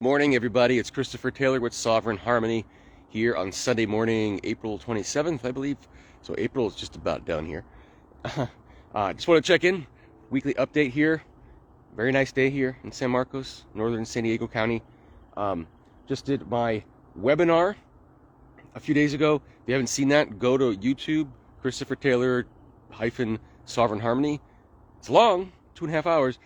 Morning, everybody. It's Christopher Taylor with Sovereign Harmony here on Sunday morning, April 27th, I believe. So April is just about done here. Just want to check in. Weekly update here. Very nice day here in San Marcos, northern San Diego County. Just did my webinar a few days ago. If you haven't seen that, go to YouTube, Christopher Taylor Sovereign Harmony. It's long, 2.5 hours.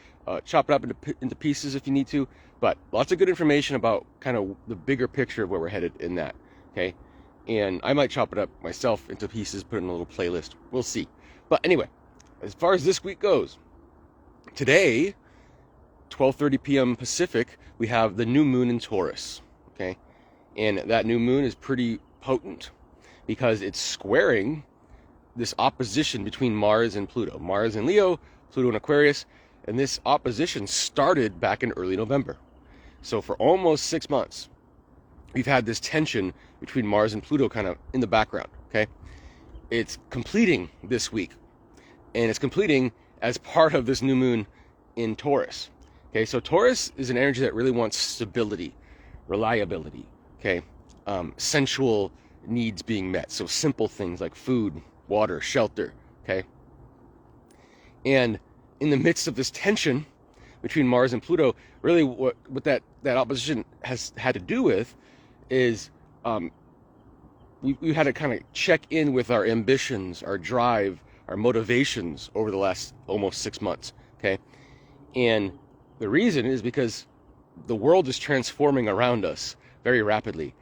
Chop it up into pieces if you need to. But lots of good information about kind of the bigger picture of where we're headed in that, okay? And I might chop it up myself into pieces, put it in a little playlist. We'll see. But anyway, as far as this week goes, today, 12:30 p.m. Pacific, we have the new moon in Taurus, okay? And that new moon is pretty potent because it's squaring this opposition between Mars and Pluto. Mars in Leo, Pluto in Aquarius, and this opposition started back in early November. So for almost 6 months, we've had this tension between Mars and Pluto kind of in the background, okay? It's completing this week, and it's completing as part of this new moon in Taurus, okay? So Taurus is an energy that really wants stability, reliability, okay? Sensual needs being met, so simple things like food, water, shelter, okay? And in the midst of this tension between Mars and Pluto, really what that opposition has had to do with is we had to kind of check in with our ambitions, our drive, our motivations over the last almost 6 months, okay? And the reason is because the world is transforming around us very rapidly,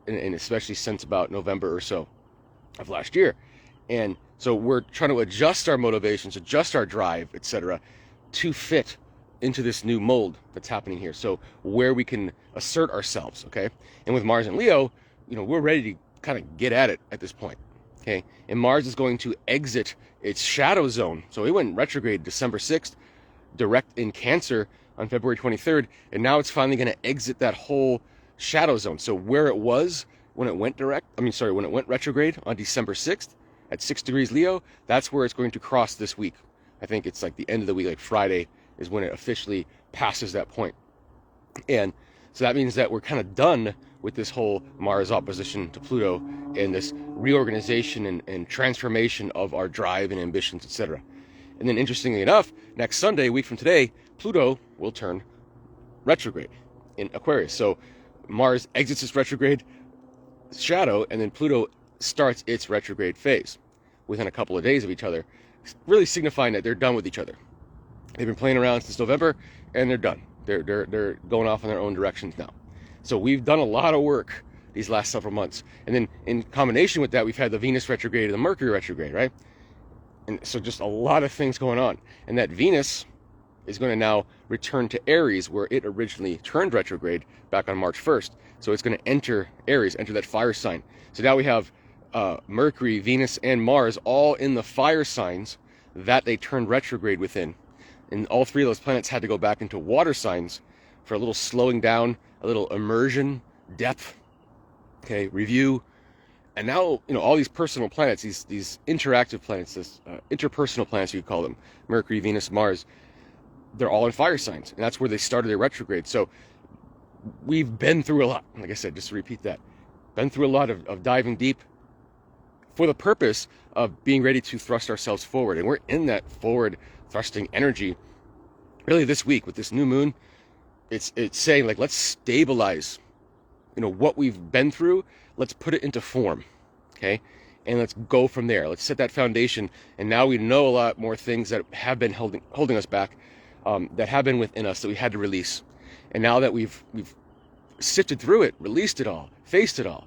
and especially since about November or so of last year. And so we're trying to adjust our motivations, adjust our drive, etc., to fit into this new mold that's happening here. So where we can assert ourselves, okay? And with Mars and Leo, we're ready to kind of get at it at this point, okay? And Mars is going to exit its shadow zone. So it went retrograde December 6th, direct in Cancer on February 23rd, and now it's finally going to exit that whole shadow zone. So where it was when it went when it went retrograde on December 6th, at 6 degrees Leo, that's where it's going to cross this week. I think it's like the end of the week, like Friday is when it officially passes that point. And so that means that we're kind of done with this whole Mars opposition to Pluto and this reorganization and transformation of our drive and ambitions, etc. And then interestingly enough, next Sunday, a week from today, Pluto will turn retrograde in Aquarius. So Mars exits its retrograde shadow, and then Pluto starts its retrograde phase within a couple of days of each other, really signifying that they're done with each other. They've been playing around since November, and they're done. They're going off in their own directions now. So we've done a lot of work these last several months. And then in combination with that, we've had the Venus retrograde and the Mercury retrograde, right? And so just a lot of things going on. And that Venus is going to now return to Aries, where it originally turned retrograde back on March 1st. So it's going to enter Aries, enter that fire sign. So now we have Mercury, Venus, and Mars all in the fire signs that they turned retrograde within. And all three of those planets had to go back into water signs for a little slowing down, a little immersion, depth, okay, review. And now, all these personal planets, these interactive planets, this interpersonal planets, you could call them, Mercury, Venus, Mars, they're all in fire signs. And that's where they started their retrograde. So we've been through a lot. Like I said, just to repeat that, been through a lot of diving deep for the purpose of being ready to thrust ourselves forward. And we're in that forward thrusting energy really this week with this new moon. It's saying, like, let's stabilize what we've been through. Let's put it into form, okay? And let's go from there. Let's set that foundation. And now we know a lot more things that have been holding us back, that have been within us that we had to release. And now that we've sifted through it, released it all, faced it all,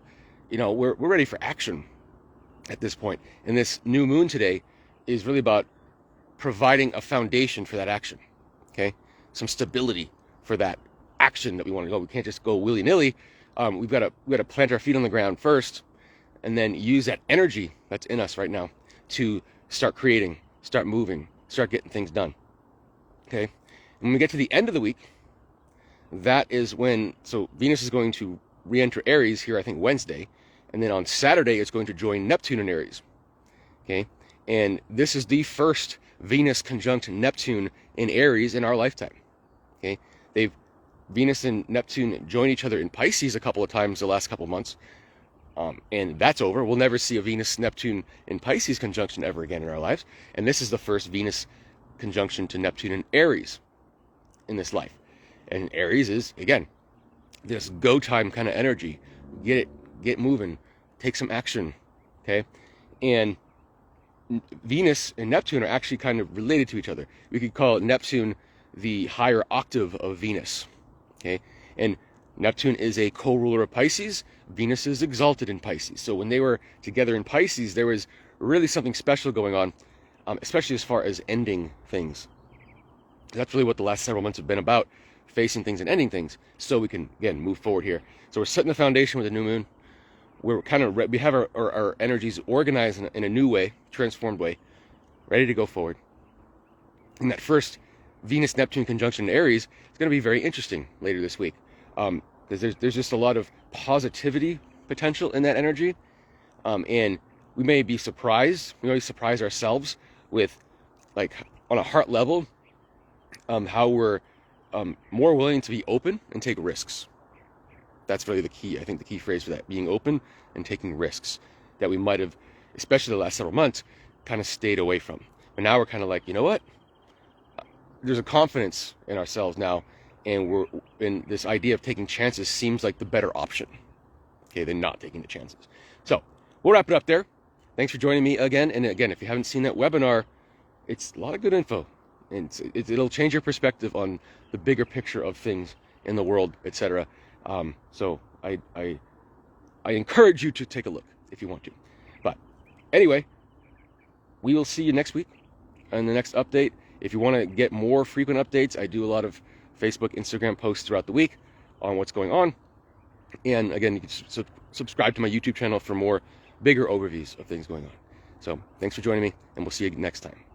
we're ready for action at this point. And this new moon today is really about providing a foundation for that action, okay? Some stability for that action that we want to go. We can't just go willy-nilly. We've got to plant our feet on the ground first, and then use that energy that's in us right now to start creating, start moving, start getting things done, okay? And when we get to the end of the week, that is when, so Venus is going to re-enter Aries here, I think Wednesday, and then on Saturday it's going to join Neptune in Aries, okay? And this is the first Venus conjunct Neptune in Aries in our lifetime, okay? They've Venus and Neptune join each other in Pisces a couple of times the last couple of months. And that's over. We'll never see a Venus-Neptune in Pisces conjunction ever again in our lives. And this is the first Venus conjunction to Neptune in Aries in this life. And Aries is, again, this go time kind of energy. Get moving, take some action, okay? And Venus and Neptune are actually kind of related to each other. We could call Neptune the higher octave of Venus, okay? And Neptune is a co-ruler of Pisces. Venus is exalted in Pisces. So when they were together in Pisces, there was really something special going on, especially as far as ending things. That's really what the last several months have been about, facing things and ending things, so we can, again, move forward here. So we're setting the foundation with a new moon. We're kind of, we have our energies organized in a new way, transformed way, ready to go forward. And that first Venus-Neptune conjunction in Aries is going to be very interesting later this week. Because there's just a lot of positivity potential in that energy. And we may be surprised, we may surprise ourselves with, like, on a heart level, how we're more willing to be open and take risks. That's really the key, I think the key phrase for that, being open and taking risks that we might have, especially the last several months, kind of stayed away from. But now we're kind of like, you know what? There's a confidence in ourselves now, and we're in this idea of taking chances seems like the better option, okay, than not taking the chances. So we'll wrap it up there. Thanks for joining me again. And again, if you haven't seen that webinar, it's a lot of good info, and it'll change your perspective on the bigger picture of things in the world, etc. So I encourage you to take a look if you want to. But anyway, we will see you next week on the next update. If you want to get more frequent updates, I do a lot of Facebook, Instagram posts throughout the week on what's going on. And again, you can subscribe to my YouTube channel for more bigger overviews of things going on. So thanks for joining me, and we'll see you next time.